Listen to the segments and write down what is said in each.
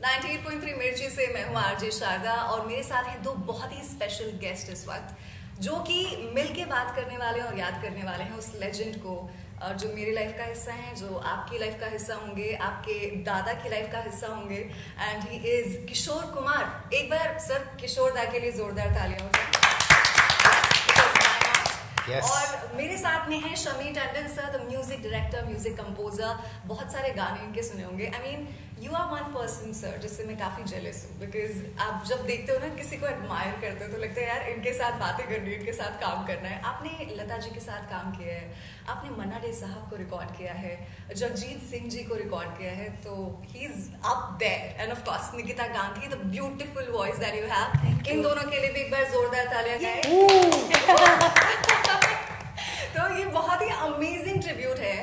98.3 मिर्ची से मैं हूँ आरजे शारदा और मेरे साथ हैं दो बहुत ही स्पेशल गेस्ट इस वक्त जो कि मिलके बात करने वाले और याद करने वाले हैं उस लेजेंड को और जो मेरी लाइफ का हिस्सा है, जो आपकी लाइफ का हिस्सा होंगे, आपके दादा की लाइफ का हिस्सा होंगे। And he is Kishore Kumar. एक बार सर किशोर दा के लिए जोरदार तालियां हो जाए। Yes. और मेरे साथ में है Shamir Tandon sir, the music director, music composer. बहुत सारे गाने इनके सुने होंगे। I mean you are one person sir जिससे मैं काफी जेलस हूँ, बिकॉज आप जब देखते हो ना किसी को एडमायर करते हो तो लगता है यार इनके साथ बातें करनी है, इनके साथ काम करना है। आपने लता जी के साथ काम किया है, आपने मन्ना डे साहब को रिकॉर्ड किया है, जगजीत सिंह जी को रिकॉर्ड किया है, तो he is up there. And of course Nikita Gandhi, the beautiful voice that you have. इन दोनों के लिए भी एक बार जोरदार तालियां गाएं। तो ये बहुत ही अमेजिंग ट्रिब्यूट है।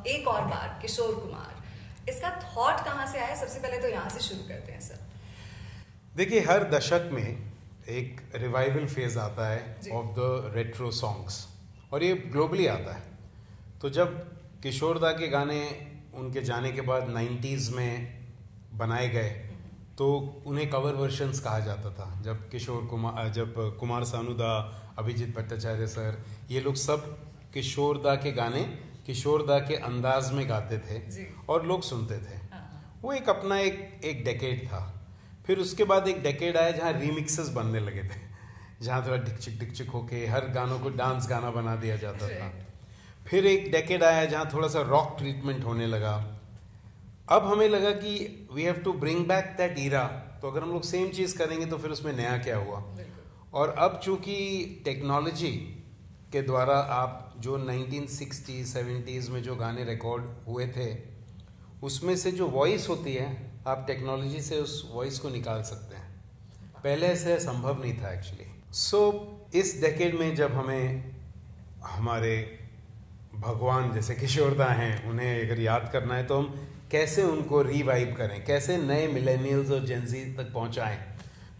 एक और बार किशोर कुमार, इसका थॉट कहाँ से आया? सबसे पहले तो यहाँ से शुरू करते हैं सर। देखिए, हर दशक में एक रिवाइवल फेज आता है ऑफ द रेट्रो सॉन्ग्स और ये ग्लोबली आता है। तो जब किशोर दा के गाने उनके जाने के बाद 90s में बनाए गए तो उन्हें कवर वर्जन्स कहा जाता था। जब कुमार सानू दा, अभिजीत भट्टाचार्य सर, ये लोग सब किशोर दा के गाने किशोर दा के अंदाज में गाते थे और लोग सुनते थे। वो एक अपना एक डेकेड था। फिर उसके बाद एक डेकेड आया जहाँ रीमिक्सेस बनने लगे थे, जहाँ थोड़ा डिकचिक होके हर गानों को डांस गाना बना दिया जाता था। फिर एक डेकेड आया जहाँ थोड़ा सा रॉक ट्रीटमेंट होने लगा। अब हमें लगा कि we have to bring back that era. तो अगर हम लोग सेम चीज़ करेंगे तो फिर उसमें नया क्या हुआ। और अब चूंकि टेक्नोलॉजी के द्वारा आप जो 1960s 70s में जो गाने रिकॉर्ड हुए थे उसमें से जो वॉइस होती है, आप टेक्नोलॉजी से उस वॉइस को निकाल सकते हैं। पहले ऐसे संभव नहीं था एक्चुअली। सो इस डेकेड में जब हमें हमारे भगवान जैसे किशोर दा हैं उन्हें अगर याद करना है तो हम कैसे उनको रिवाइव करें, कैसे नए मिलेनियल्स और जेनजी तक पहुंचाएं।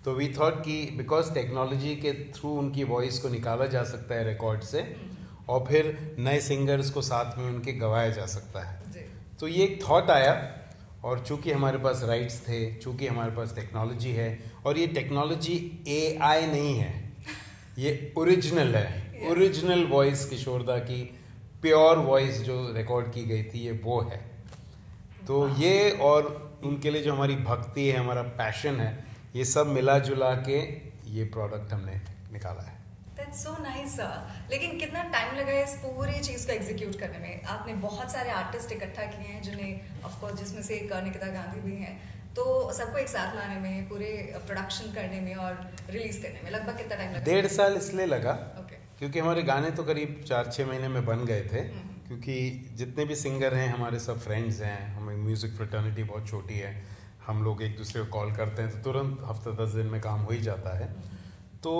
तो वी थॉट कि बिकॉज टेक्नोलॉजी के थ्रू उनकी वॉइस को निकाला जा सकता है रिकॉर्ड से और फिर नए सिंगर्स को साथ में उनके गवाया जा सकता है। तो ये एक थॉट आया और चूंकि हमारे पास राइट्स थे, चूंकि हमारे पास टेक्नोलॉजी है और ये टेक्नोलॉजी AI नहीं है, ये ओरिजिनल है। ओरिजिनल वॉइस किशोर दा की प्योर वॉइस जो रिकॉर्ड की गई थी ये वो है। तो ये और उनके लिए जो हमारी भक्ति है, हमारा पैशन है, ये सब मिला जुला के ये प्रोडक्ट हमने निकाला है। That's so nice sir। लेकिन कितना टाइम लगा इस पूरी चीज को एग्जीक्यूट करने में? आपने बहुत सारे आर्टिस्ट इकट्ठा किए हैं जिन्हें ऑफ कोर्स जिसमें से एक निकिता गांधी भी हैं, तो सबको एक साथ लाने में, पूरे प्रोडक्शन करने में और रिलीज करने में लगभग कितना टाइम लगा? 1.5 साल इसलिए लगा क्योंकि हमारे गाने तो करीब 4-6 महीने में बन गए थे। क्योंकि जितने भी सिंगर हैं हमारे सब फ्रेंड्स हैं, हमें म्यूजिक फ्रेटर्निटी बहुत छोटी है। हम लोग एक दूसरे को कॉल करते हैं तो तुरंत हफ्ता 10 दिन में काम हो ही जाता है। तो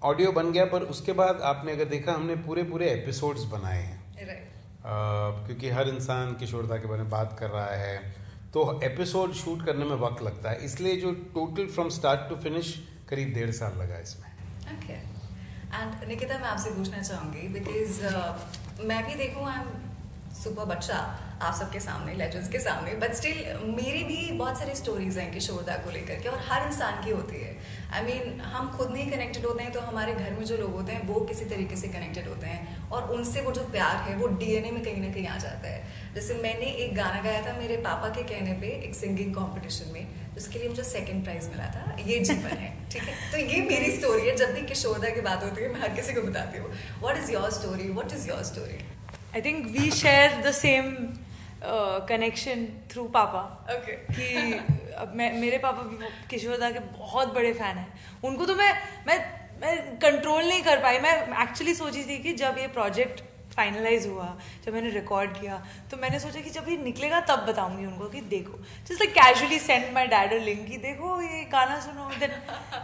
ऑडियो बन गया, पर उसके बाद आपने अगर देखा हमने पूरे एपिसोड्स बनाए हैं। क्योंकि हर इंसान किशोर दा के बारे में बात कर रहा है तो एपिसोड शूट करने में वक्त लगता है, इसलिए जो total from start to finish करीब 1.5 साल लगा इसमें। ओके। एंड निकिता, मैं आपसे पूछना चाहूँगी बिकॉज मैं भी देखूँ आई एम सुपर बच्चा आप सबके सामने, लेजेंड्स के सामने, बट स्टिल मेरी भी बहुत सारी स्टोरीज हैं किशोर दा को लेकर के और हर इंसान की होती है। आई मीन हम खुद नहीं कनेक्टेड होते हैं तो हमारे घर में जो लोग होते हैं वो किसी तरीके से कनेक्टेड होते हैं और उनसे वो जो प्यार है वो DNA में कहीं ना कहीं आ जाता है। जैसे मैंने एक गाना गाया था मेरे पापा के कहने पे एक सिंगिंग कॉम्पिटिशन में, जिसके लिए मुझे 2nd प्राइज मिला था। ये जीवन है, ठीक है। तो ये मेरी स्टोरी है। जब भी किशोर दा की बात होती है मैं हर किसी को बताती हूँ what is your story, what is your story? I think we share the same connection through पापा। Okay। कि अब मेरे पापा भी किशोर दा के बहुत बड़े फैन हैं। उनको तो मैं कंट्रोल नहीं कर पाई। मैं एक्चुअली सोची थी कि जब ये प्रोजेक्ट फाइनलाइज हुआ, जब मैंने रिकॉर्ड किया तो मैंने सोचा कि जब ये निकलेगा तब बताऊंगी उनको कि देखो, just like casually send my dad a link कि देखो ये गाना सुनो, देन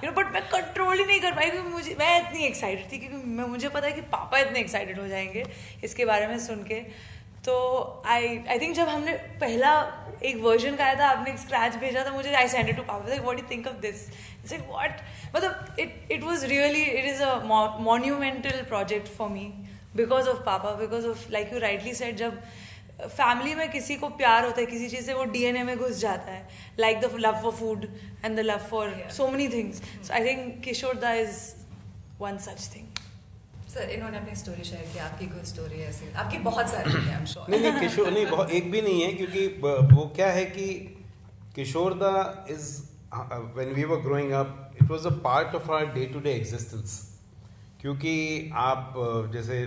यू नो। बट मैं कंट्रोल ही नहीं कर पाई क्योंकि मैं इतनी एक्साइटेड थी, क्योंकि मुझे पता है कि पापा इतने एक्साइटेड हो जाएंगे इसके बारे में सुन के। तो आई थिंक जब हमने पहला एक वर्जन गाया था, आपने एक स्क्रैच भेजा था मुझे, I send it to papa, like what do you think of this? It's like what, मतलब it was really, it is a monumental project for me because of Papa, because of, like you rightly said, जब family में किसी को प्यार होता है किसी चीज़ से, वो डीएनए में घुस जाता है, like the love for food and the love for so many things. So I think Kishore दा is one such thing. Sir इन्होंने अपनी स्टोरी शेयर की, आपकी कोई स्टोरी है ऐसी? आपकी बहुत सारी है, आई एम श्योर. नहीं किशोर नहीं, बहुत एक भी नहीं है, क्योंकि वो क्या है कि किशोर दा is when we were growing up it was a part of our day to day existence. क्योंकि आप जैसे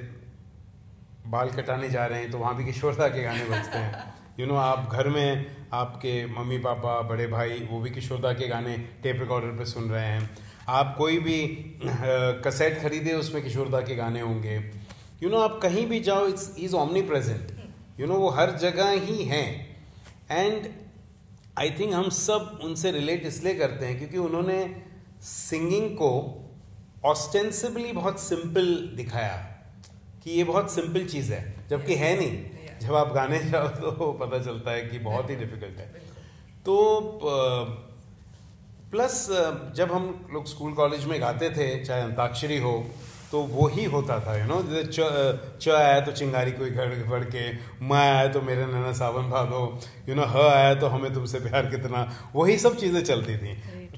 बाल कटाने जा रहे हैं तो वहाँ भी किशोर दा के गाने बजते हैं. यू नो आप घर में आपके मम्मी पापा बड़े भाई वो भी किशोर दा के गाने टेप रिकॉर्डर पे सुन रहे हैं. आप कोई भी कैसेट खरीदे उसमें किशोर दा के गाने होंगे. यू नो आप कहीं भी जाओ it's is omni present. You know वो हर जगह ही हैं. एंड आई थिंक हम सब उनसे रिलेट इसलिए करते हैं क्योंकि उन्होंने सिंगिंग को ऑस्टेंसिबली बहुत सिंपल दिखाया कि ये बहुत सिंपल चीज़ है, जबकि है नहीं. जब आप गाने जाओ तो पता चलता है कि बहुत ही डिफिकल्ट है. तो प्लस जब हम लोग स्कूल कॉलेज में गाते थे, चाहे अंताक्षरी हो, तो वो ही होता था. यू नो च आया तो चिंगारी कोई घर बढ़ के, म आया तो मेरे नैना सावन भादो, यू नो ह आया तो हमें तुमसे प्यार कितना, वही सब चीज़ें चलती थी.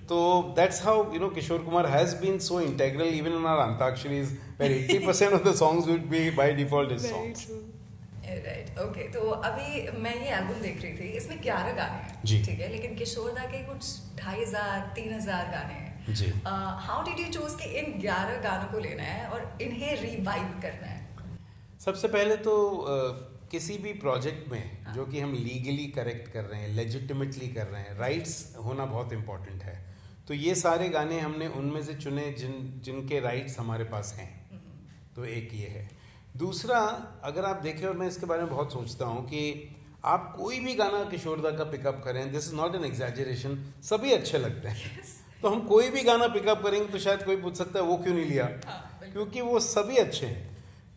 तो that's how you know Kishore Kumar has been so integral even in our antaksharis where 80% of the songs would be by default his songs. Right. Okay, तो अभी मैं ये एल्बम देख रही थी, इसमें 11 गाने हैं. जी. ठीक है, लेकिन किशोर दा के कुछ 2500-3000 गाने हैं. जी. हाउ डिड यू चूज कि इन 11 गानों को लेना है और इन्हें रिवाइव करना है? सबसे पहले तो किसी भी प्रोजेक्ट में जो कि हम लीगली करेक्ट कर रहे हैं, लेजिटिमेटली कर रहे हैं, राइट्स होना बहुत इंपॉर्टेंट है. तो ये सारे गाने हमने उनमें से चुने जिनके राइट्स हमारे पास हैं. तो एक ये है. दूसरा, अगर आप देखें, और मैं इसके बारे में बहुत सोचता हूँ कि आप कोई भी गाना किशोर दा का पिकअप करें, this is not an exaggeration, सभी अच्छे लगते हैं. तो हम कोई भी गाना पिकअप करेंगे तो शायद कोई पूछ सकता है वो क्यों नहीं लिया, क्योंकि वो सभी अच्छे हैं.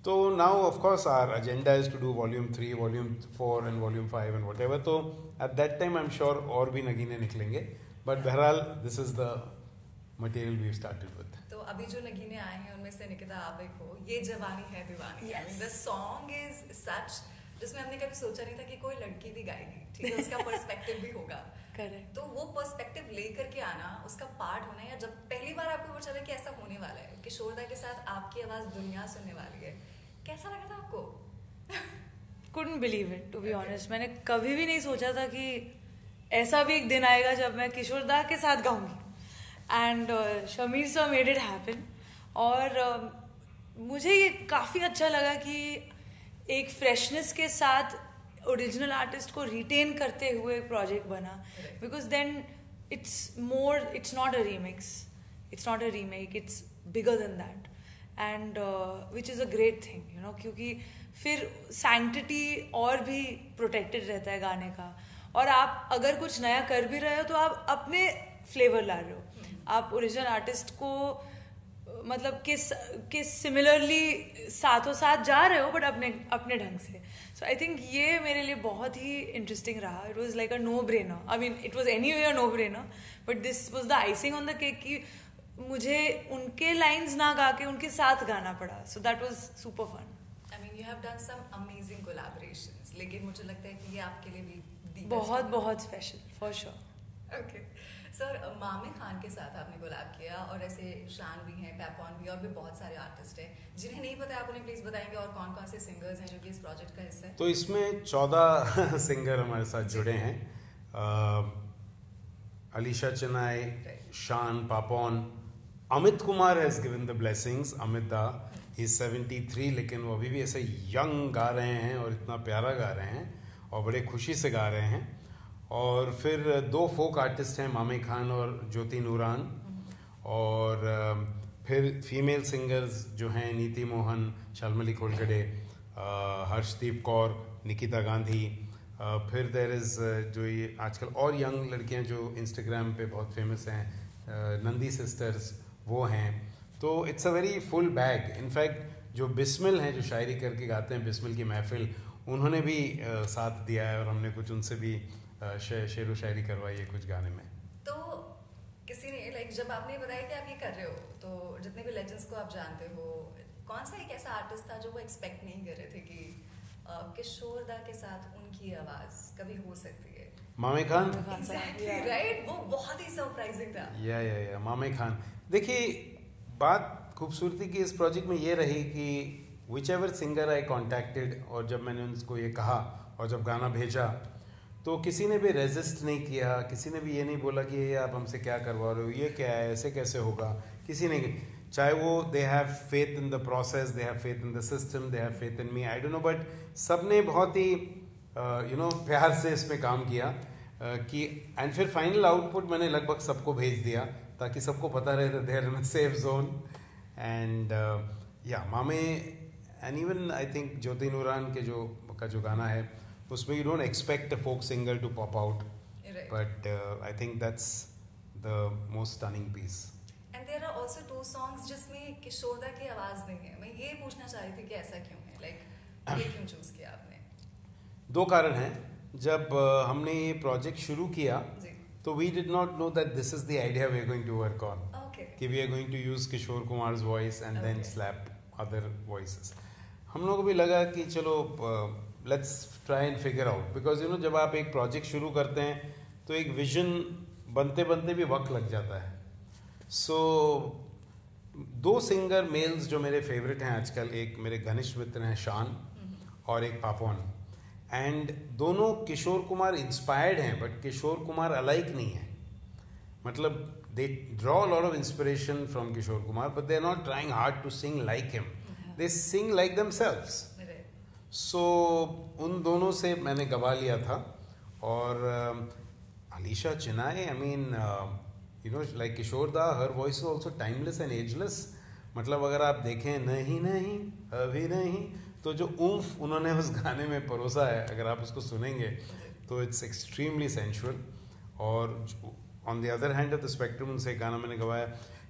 तो now of course our agenda is to do volume 3, volume 4 and volume 5 and whatever. तो at that time I am sure और भी नगीने निकलेंगे. बट बहरहाल this is the material we started with. तो अभी जो नगीने आए हैं उनमें से निकिता आप एक हो, ये जवानी है दीवानी. द सॉन्ग इज सच जिसमें हमने कभी सोचा नहीं था कि कोई लड़की भी गाएगी. ठीक है, उसका पर्सपेक्टिव भी होगा. करेक्ट. तो वो पर्सपेक्टिव लेकर के आना, उसका पार्ट होना, या जब पहली बार आपको पता चला कि ऐसा होने वाला है, किशोर दा के साथ आपकी आवाज दुनिया सुनने वाली है, कैसा लगा था आपको? couldn't believe it, to be honest. मैंने कभी भी नहीं सोचा था कि ऐसा भी एक दिन आएगा जब मैं किशोर दा के साथ गाऊंगी. And Shamir sir made it happen. और मुझे ये काफ़ी अच्छा लगा कि एक फ्रेशनेस के साथ ओरिजिनल आर्टिस्ट को रिटेन करते हुए एक प्रोजेक्ट बना. Because then it's not a remix, it's not a remake, it's bigger than that. And which is a great thing, you know, क्योंकि फिर सैंक्टिटी और भी प्रोटेक्टेड रहता है गाने का. और आप अगर कुछ नया कर भी रहे हो तो आप अपने फ्लेवर ला रहे हो, आप ओरिजिनल आर्टिस्ट को मतलब कि सिमिलरली साथों साथ जा रहे हो, बट अपने ढंग से. सो आई थिंक ये मेरे लिए बहुत ही इंटरेस्टिंग रहा. It was like a no brainer. I mean it was anyway a no brainer, but this was the icing on the cake कि मुझे उनके लाइंस ना गा के उनके साथ गाना पड़ा. So that was super fun. I mean you have done some amazing collaborations, लेकिन मुझे लगता है कि ये आपके लिए भी बहुत special for sure. Okay sir, मामे खान के साथ आपने कोलैब किया, और ऐसे शान भी हैं, पैपॉन भी, और भी बहुत सारे आर्टिस्ट हैं. जिन्हें नहीं पता आप उन्हें प्लीज बताएंगे, और कौन कौन से सिंगर्स हैं जो कि इस प्रोजेक्ट का हिस्सा है? तो इसमें 14 सिंगर हमारे साथ जुड़े हैं. Alisha Chinai, Shaan, Papon, Amit Kumar has given the blessings. Amit da, he is 73, लेकिन वो अभी भी ऐसे यंग गा रहे हैं और इतना प्यारा गा रहे हैं और बड़े खुशी से गा रहे हैं. और फिर 2 फोक आर्टिस्ट हैं, मामे खान और ज्योति नूरान. और फिर फीमेल सिंगर्स जो हैं, नीति मोहन, शालमली खोलगड़े, हर्षदीप कौर, निकिता गांधी. फिर देर इज़ जो ये आजकल और यंग लड़कियां जो इंस्टाग्राम पे बहुत फेमस हैं, नंदी सिस्टर्स, वो हैं. तो it's a very full bag. In fact जो बिस्मिल हैं, जो शायरी करके गाते हैं, बिस्मिल की महफिल, उन्होंने भी साथ दिया है, और हमने कुछ उनसे भी शेर व शायरी करवाई है कुछ गाने में. तो किसी ने लाइक जब आपने बताया कि आप ये कर रहे हो, तो जितने भी लेजेंड्स को आप जानते हो, कौन सा एक ऐसा आर्टिस्ट था जो वो एक्सपेक्ट नहीं कर रहे थे कि किशोर दा के साथ उनकी आवाज कभी हो सकती है? मामे खान, राइट, वो बहुत ही सरप्राइजिंग था। या मामे खान। देखिए, बात खूबसूरती की इस प्रोजेक्ट में ये रही कि which ever singer I contacted, और जब मैंने उनको ये कहा और जब गाना भेजा तो किसी ने भी रेजिस्ट नहीं किया, किसी ने भी ये नहीं बोला कि ये आप हमसे क्या करवा रहे हो, ये क्या है, ऐसे कैसे होगा, किसी ने, चाहे वो they have faith in the process, they have faith in the system, they have faith in me, I don't no, but सब ने बहुत ही प्यार से इसमें काम किया कि, एंड फिर फाइनल आउटपुट मैंने लगभग सबको भेज दिया ताकि सबको पता रहे they are in a safe zone. And या मामे, and even I think Jyoti Nooran के जो गाना है उसमें you don't expect a folk singer to pop out, but I think that's the most stunning piece. And there are also 2 songs जिसमें किशोर दा की आवाज नहीं है। मैं ये पूछना चाह रही थी कि ऐसा क्यों है, लाइक ये क्यों चूज किया आपने? 2 कारण हैं। जब हमने ये प्रोजेक्ट शुरू किया तो we did not know that this is the idea we are going to work on, कि we are going to use Kishore Kumar's voice and then slap other voices. हम लोगों को भी लगा कि चलो let's try and figure out, because जब आप एक प्रोजेक्ट शुरू करते हैं तो एक विजन बनते बनते भी वक्त लग जाता है। सो 2 सिंगर मेल्स जो मेरे फेवरेट हैं आजकल, एक मेरे घनिष्ठ मित्र हैं शान और एक पापोन, एंड दोनों किशोर कुमार इंस्पायर्ड हैं, बट किशोर कुमार अलाइक नहीं है। मतलब they draw lot of inspiration from Kishore Kumar, but they are not trying hard to sing like him, they sing like themselves. So उन दोनों से मैंने गवा लिया था। और अलीशा चिनाई, आई मीन लाइक किशोर दा, her voice is also timeless and ageless. मतलब अगर आप देखें नहीं नहीं अभी नहीं, तो जो ऊम्फ उन्होंने उस गाने में परोसा है, अगर आप उसको सुनेंगे तो इट्स एक्सट्रीमली सेंशुअल। और on the other hand of the spectrum उनसे एक गाना मैंने गवाया,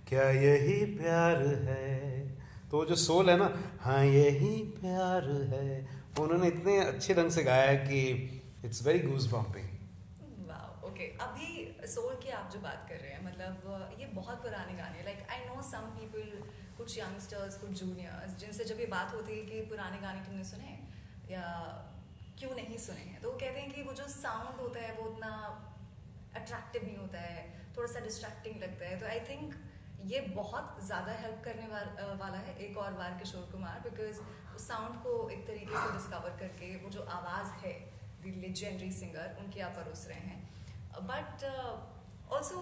क्या यही प्यार है, तो वो जो सोल है ना, हाँ यही प्यार है, वो उन्होंने इतने अच्छे ढंग से गाया है कि it's very goose bumping. Okay, अभी सोल की आप जो बात कर रहे हैं, मतलब ये बहुत पुराने गाने, like I know some people, कुछ यंगस्टर्स, कुछ जूनियर्स, जिनसे जब ये बात होती है कि पुराने गाने तुमने सुने या क्यों नहीं सुने हैं, तो वो कहते हैं कि वो जो साउंड होता है वो उतना अट्रैक्टिव नहीं होता है, थोड़ा सा डिस्ट्रैक्टिंग लगता है। तो आई थिंक ये बहुत ज़्यादा हेल्प करने वाला है एक और बार किशोर कुमार, बिकॉज उस साउंड को एक तरीके से डिस्कवर करके वो जो आवाज़ है द लेजेंडरी सिंगर उनकी आप परोस रहे हैं। बट ऑल्सो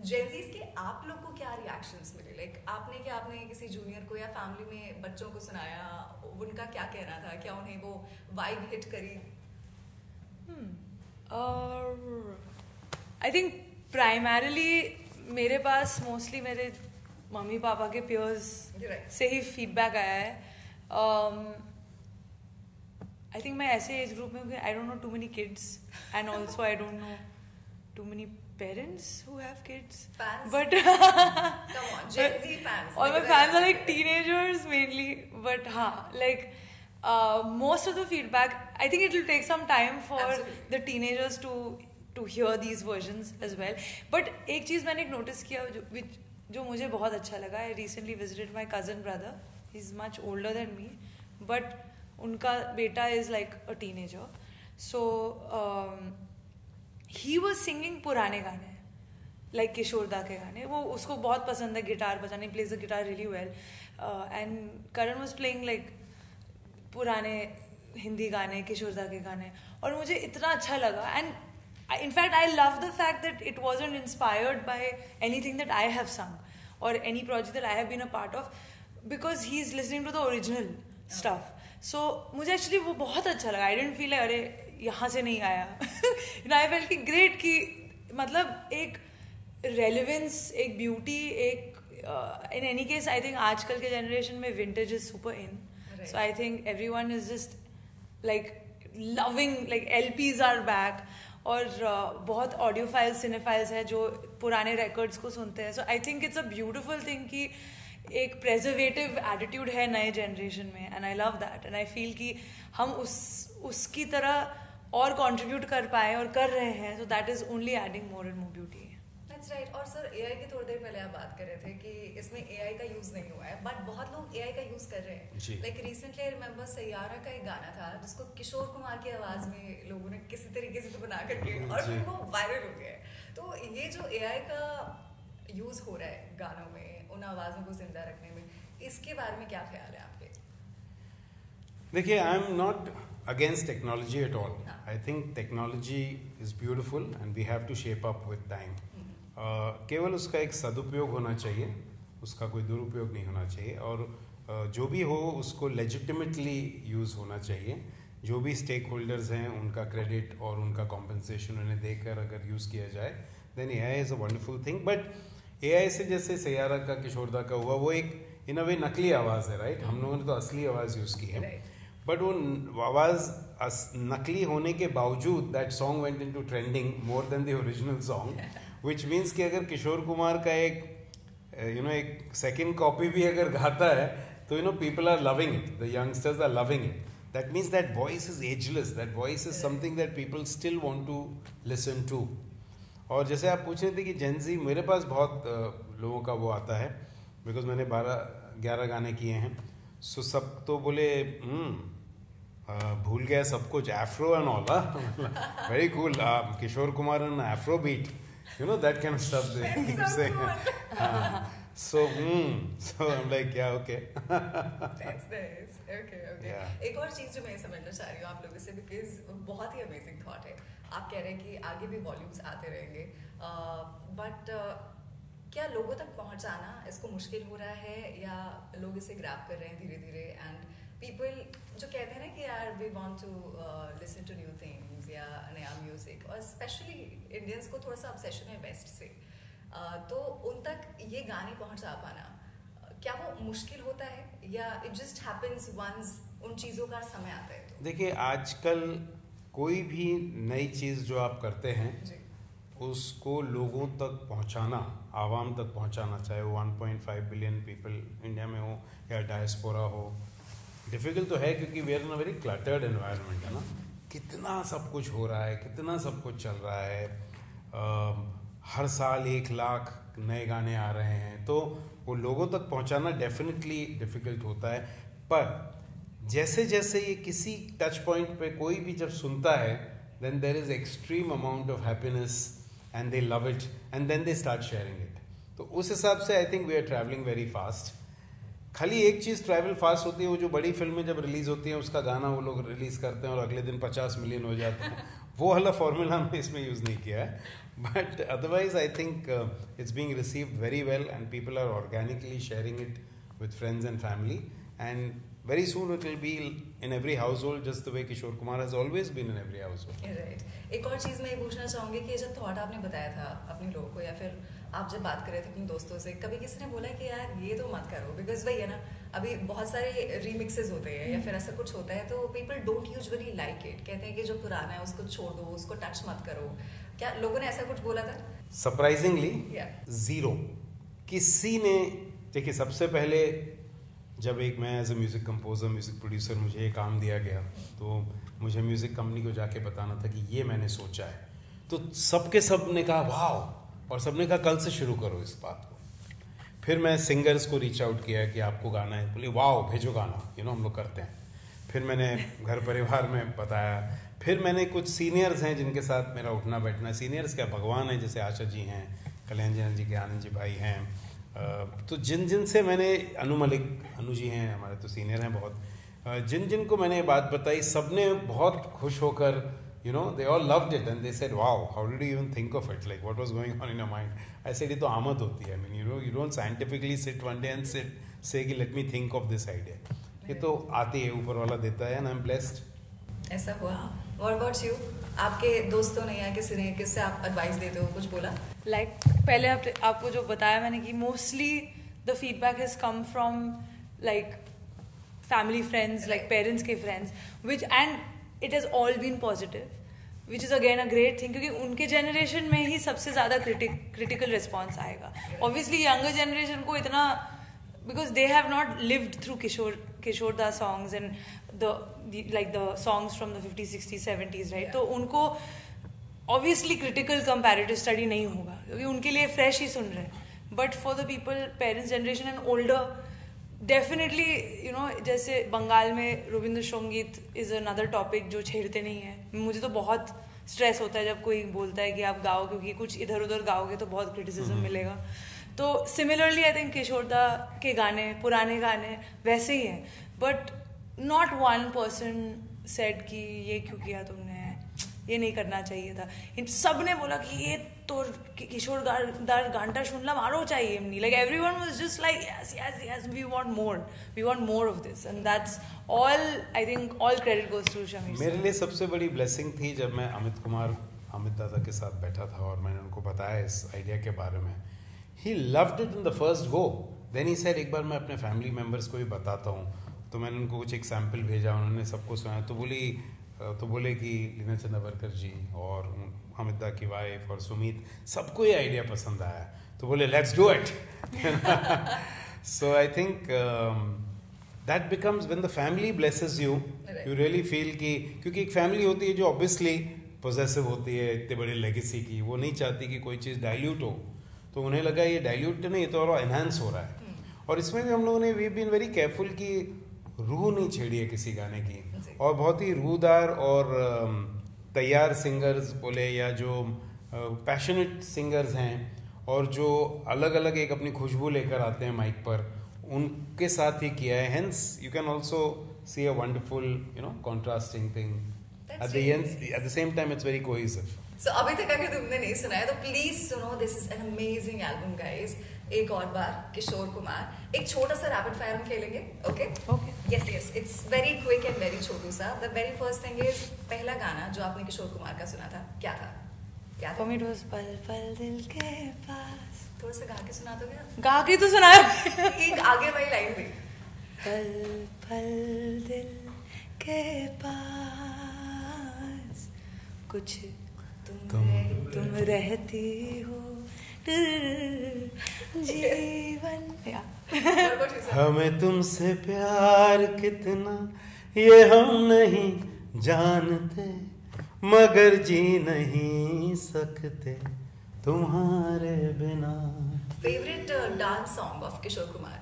जेंजीज के आप लोग को क्या रिएक्शंस मिले? लाइक आपने किसी जूनियर को या फैमिली में बच्चों को सुनाया, उनका क्या कहना था, क्या उन्हें वो वाइब हिट करी? आई थिंक प्राइमरीली मेरे पास मोस्टली मेरे मम्मी पापा के पियर्स से ही फीडबैक आया है। आई थिंक मैं ऐसे एज ग्रुप में हूँ कि I don't know too many kids, and also I don't know too many parents who have kids, fans. But come on, Gen Z fans, all my fans are like teenagers mainly, but like most of the feedback, I think it will take some time for Absolutely. the teenagers to hear these versions as well. But एक चीज मैंने notice किया जो मुझे बहुत अच्छा लगा, I recently visited my cousin brother, he's much older than me, but उनका बेटा is like a teenager, so he was singing पुराने गाने, लाइक किशोर दा के गाने, वो उसको बहुत पसंद है गिटार बजाने, plays the guitar really well, and Karan was playing like पुराने हिंदी गाने, किशोर दा के गाने, और मुझे इतना अच्छा लगा। And in fact I love the fact that it wasn't inspired by anything that I have sung or any project that I have been a part of, because he is listening to the original stuff. So मुझे actually वो बहुत अच्छा लगा। आई didn't feel अरे यहाँ से नहीं आया। आई फेल कि ग्रेट कि मतलब एक रेलिवेंस, एक ब्यूटी, एक in any case I think आजकल के जनरेशन में vintage is super in, so I think everyone is just like loving, like LPs are back, और बहुत ऑडियो फाइल्स, सिनेफाइल्स है जो पुराने रिकॉर्ड्स को सुनते हैं। So I think it's a beautiful thing कि एक प्रेजर्वेटिव एटीट्यूड है नए जनरेशन में, and I love that, and I feel कि हम उसकी तरह और कंट्रीब्यूट कर पाए और कर रहे हैं, so that is only adding more and more beauty. That's right. और सर AI की थोड़ी देर पहले आप बात कर रहे थे कि इसमें AI का यूज नहीं हुआ है, बट बहुत लोग AI का यूज कर रहे हैं. Like recently I remember Saiyaara का एक गाना था जिसको किशोर कुमार की आवाज में लोगों ने किसी तरीके से तो बना करके और फिर वो वायरल हो गया. तो ये जो AI का यूज हो रहा है गानों में, उन आवाजों को जिंदा रखने में, इसके बारे में क्या ख्याल है आपके? देखिए, I am not against technology at all. I think technology is beautiful and we have to shape up with time. केवल उसका एक सदुपयोग होना चाहिए, उसका कोई दुरुपयोग नहीं होना चाहिए, और जो भी हो उसको लेजिटिमेटली यूज़ होना चाहिए. जो भी स्टेक होल्डर्स हैं उनका क्रेडिट और उनका कॉम्पनसेशन उन्हें देकर अगर यूज़ किया जाए then AI is a wonderful thing. But AI से जैसे सैयारा का, किशोरदा का हुआ, वो एक इन अ वे नकली आवाज़ है, राइट? हम लोगों ने तो असली आवाज़ यूज़ की है, बट वो आवाज़ नकली होने के बावजूद that song went into trending more than the original song, which means कि अगर किशोर कुमार का एक एक सेकंड कॉपी भी अगर गाता है तो people are loving it, the youngsters are loving it. That means that voice is ageless, that voice is something that people still want to listen to. और जैसे आप पूछ रहे थे कि जेनजी, मेरे पास बहुत लोगों का वो आता है, बिकॉज मैंने 12-11 गाने किए हैं. सो सब तो बोले भूल गया सब कुछ, afro and all, very cool, Kishore Kumar and afro beat, that kind of stuff they keep saying. So I'm like, yeah, okay. That's nice. Okay. Yeah. एक और चीज जो मैं समझना चाह रही हूँ आप लोगों से, बिकॉज बहुत ही अमेजिंग थॉट है. आप कह रहे हैं कि आगे भी वॉल्यूम्स आते रहेंगे, बट क्या लोगों तक पहुंचाना इसको मुश्किल हो रहा है, या लोग इसे ग्रैब कर रहे हैं धीरे धीरे? एंड पीपल जो कहते हैं ना कि यार we want to listen to new things या नया म्यूजिक, और स्पेशली इंडियंस को थोड़ा सा ऑब्सेशन है वेस्ट से, तो उन तक ये गाने पहुंचा पाना क्या वो मुश्किल होता है, या इट जस्ट हैपेंस वंस उन चीज़ों का समय आता है? तो देखिए, आजकल कोई भी नई चीज़ जो आप करते हैं उसको लोगों तक पहुंचाना, आवाम तक पहुंचाना, चाहे वो 1.5 बिलियन पीपल इंडिया में हो या डायस्पोरा हो, डिफ़िकल्ट तो है, क्योंकि we are in a very cluttered environment, है ना. कितना सब कुछ हो रहा है, कितना सब कुछ चल रहा है, हर साल 1 लाख नए गाने आ रहे हैं, तो वो लोगों तक पहुंचाना डेफिनेटली डिफ़िकल्ट होता है. पर जैसे जैसे ये किसी टच पॉइंट पे कोई भी जब सुनता है, then there is extreme amount of happiness and they love it and then they start sharing it. तो उस हिसाब से I think we are traveling very fast. खाली एक चीज़ ट्रैवल फास्ट होती है, वो जो बड़ी फिल्में जब रिलीज होती हैं उसका गाना वो लोग रिलीज करते हैं और अगले दिन 50 मिलियन हो जाते हैं. वो वाला फॉर्मूला हमने इसमें यूज़ नहीं किया है, but otherwise I think it's being received very well and people are organically sharing it with friends and family, and very soon it will be in every household, just the way Kishore Kumar has always been in every household. Right. एक और चीज़ मैं ये पूछना चाहूँगी कि जब thought आपने बताया था अपने लोगों को, या फिर आप जब बात कर रहे थे अपने दोस्तों से, कभी किसी ने बोला कि यार ये तो मत करो, बिकॉज वही है ना, अभी बहुत सारे रीमिक्सेस होते हैं या फिर ऐसा कुछ होता है, तो people don't usually like it, कहते हैं कि जो पुराना है उसको छोड़ दो, उसको टच मत करो. क्या लोगों ने ऐसा कुछ बोला था? Surprisingly zero. किसी ने, देखिए, सबसे पहले जब मैं as a music composer, music producer, मुझे ये काम दिया गया, तो मुझे म्यूज़िक कंपनी को जाके बताना था कि ये मैंने सोचा है, तो सबके सब ने कहा वाओ, और सब ने कहा कल से शुरू करो इस बात को. फिर मैं सिंगर्स को रीच आउट किया कि आपको गाना है, बोले वाओ भेजो गाना, हम लोग करते हैं. फिर मैंने घर परिवार में बताया. फिर मैंने कुछ सीनियर्स हैं जिनके साथ मेरा उठना बैठना, सीनियर्स क्या भगवान है, जैसे आशा जी हैं, कल्याण जी के आनंद जी भाई हैं, तो जिन से मैंने, अनु जी हैं हमारे, तो सीनियर हैं बहुत, जिन को मैंने ये बात बताई, सब ने बहुत खुश होकर, they all loved it and they said wow, how did you even think of it, like what was going on in your mind? I said ये तो आमद होती है. I mean, you don't scientifically sit one day and say कि let me think of this idea. ये तो आती है, ऊपर वाला देता है, and I'm blessed. ऐसा हुआ. What about you? आपके दोस्तों ने या किसी ने, किससे आप एडवाइस देते हो, कुछ बोला? पहले आपको जो बताया मैंने कि mostly the feedback has come from family friends, parents के friends, which and it has all been positive, which is again a great thing, क्योंकि उनके जनरेशन में ही सबसे ज़्यादा क्रिटिकल रिस्पॉन्स आएगा. ऑब्वियसली यंगर जनरेशन को इतना, because they have not lived through Kishore Da songs and the songs from the 50s, 60s, 70s, right? तो उनको ऑब्वियसली क्रिटिकल कंपैरेटिव स्टडी नहीं होगा क्योंकि उनके लिए फ्रेश ही सुन रहे हैं. But for the people parents generation and older definitely you know जैसे बंगाल में रविंद्र संगीत इज अनदर टॉपिक जो छेड़ते नहीं है. मुझे तो बहुत स्ट्रेस होता है जब कोई बोलता है कि आप गाओ क्योंकि कुछ इधर उधर गाओगे तो बहुत क्रिटिसिज्म मिलेगा. तो similarly I think Kishore da के गाने पुराने गाने वैसे ही हैं. But not one person said कि ये क्यों किया तुमने, ये नहीं करना चाहिए था. इन सब ने बोला कि ये तो किशोर दार गांटा सुनलाम आरो चाहिए एमनी. Like everyone was just like yes yes yes we want more of this and that's all. I think all credit goes to Shamir. मेरे लिए सबसे बड़ी ब्लेसिंग थी जब मैं अमित दादा के साथ बैठा था और मैंने उनको बताया इस आइडिया के बारे में. He loved it in the first go. Then he said एक बार मैं अपने फैमिली मेम्बर्स को भी बताता हूँ. तो मैंने उनको कुछ एक सैम्पल भेजा, उन्होंने सबको सुना. तो बोले कि लीना चंदावरकर जी और अमित दा की वाइफ और सुमित सबको ये आइडिया पसंद आया. तो बोले let's do it. So I think that becomes when the family blesses you you really feel कि क्योंकि एक फैमिली होती है जो ऑब्वियसली पोजेसिव होती है इतने बड़े लेगेसी की, वो नहीं चाहती कि कोई चीज़ डाइल्यूट हो. तो उन्हें लगा ये डाइल्यूट नहीं, ये तो और एनहांस हो रहा है. और इसमें भी हम लोगों ने वी बीन वेरी केयरफुल कि रूह नहीं छेड़ी है किसी गाने की. और बहुत ही रूहदार और तैयार सिंगर्स बोले या जो पैशनेट सिंगर्स हैं और जो अलग अलग एक अपनी खुशबू लेकर आते हैं माइक पर, उनके साथ ही किया है. Hence you can also see a wonderful you know contrasting thing. At the same time it's very cohesive. So, अभी तक अगर तुमने नहीं सुना है तो प्लीज सुनो. This is an amazing album guys. एक और बार किशोर कुमार. एक छोटा सा रैपिड फायर हम खेलेंगे. Okay yes yes it's very quick and very छोटू सा. The very first thing is पहला गाना जो आपने किशोर कुमार का सुना था क्या था? For me it was पल पल दिल के पास. थोड़ा सा गा के सुना दोगे? गा के तो सुनाया. एक आगे वाली लाइन भी. पल पल दिल के पास कुछ तुम रहती हो जीवन. हमें तुमसे प्यार कितना ये हम नहीं जानते, मगर जी नहीं सकते तुम्हारे बिना. Favourite dance song of Kishore Kumar?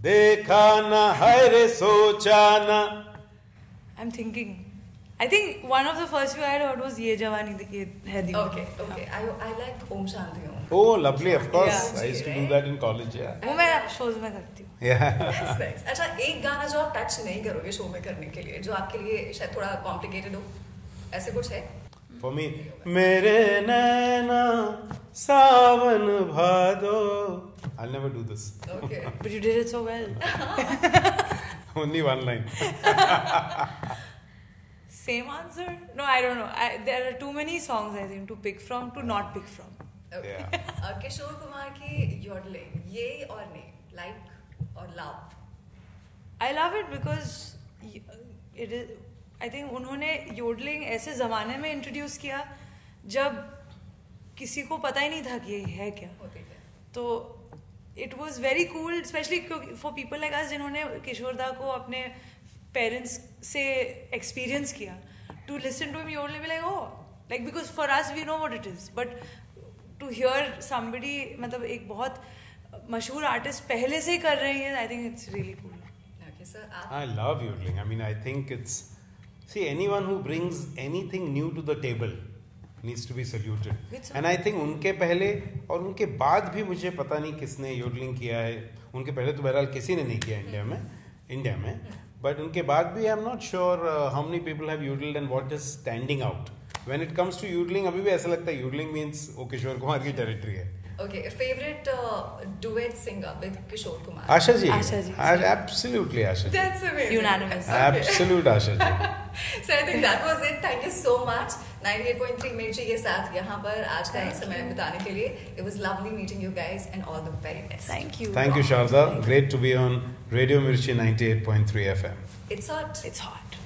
देखा ना हर सोचा ना. I am thinking. I think one of the first few I had heard was Ye Jawani है दीवानी. Okay. I like Om Shanti Om. Oh, lovely, of course. Yeah, I used to do that in college, yeah. वो मैं shows में करती हूँ. Yeah. That's nice. अच्छा, एक गाना जो आप टच नहीं करोगे शो में करने के लिए, जो आपके लिए शायद थोड़ा कॉम्प्लिकेटेड हो, ऐसे कुछ है? For me, मेरे नैना सावन भादो. I'll never do this. Okay. But you did it so well. Only one line. Same answer? No, I don't know. There are too many songs I think to pick from, to not pick from. Okay. Yeah. Kishore Kumar की yodeling, ये और नहीं, like और love. I love it because it is. I think उन्होंने yodeling ऐसे ज़माने में introduce किया जब किसी को पता ही नहीं था कि ये है क्या. तो it was very cool, especially for people like us जिन्होंने किशोर दा को अपने पेरेंट्स से एक्सपीरियंस किया. To listen to him you only be like oh, like because for us we know what it is, but to hear somebody मतलब एक बहुत मशहूर आर्टिस्ट पहले से ही कर रहे हैं. आई think it's really cool. I love yodeling. I mean, I think it's anyone who brings anything new to the table needs to be saluted. And I think उनके पहले और उनके बाद भी मुझे पता नहीं किसने yodeling किया है. उनके पहले तो बहरहाल किसी ने नहीं किया इंडिया में. But उनके बाद भी I'm not sure how many people have yodeled and what is standing out. When it comes to yodeling, अभी भी ऐसा लगता है yodeling means वो किशोर कुमार की territory है. Okay, favorite duet singer with Kishore Kumar? Asha ji. Absolutely Asha ji. That's amazing. Unanimous. Okay. Absolute Asha ji. So I think that was it. Thank you so much. 98.3 मिर्ची के साथ यहाँ पर आज का समय बिताने के लिए. It was lovely meeting you guys and all the very best. Thank you. Thank you, Sharda. Great to be on Radio Mirchi 98.3 FM. It's hot. It's hot.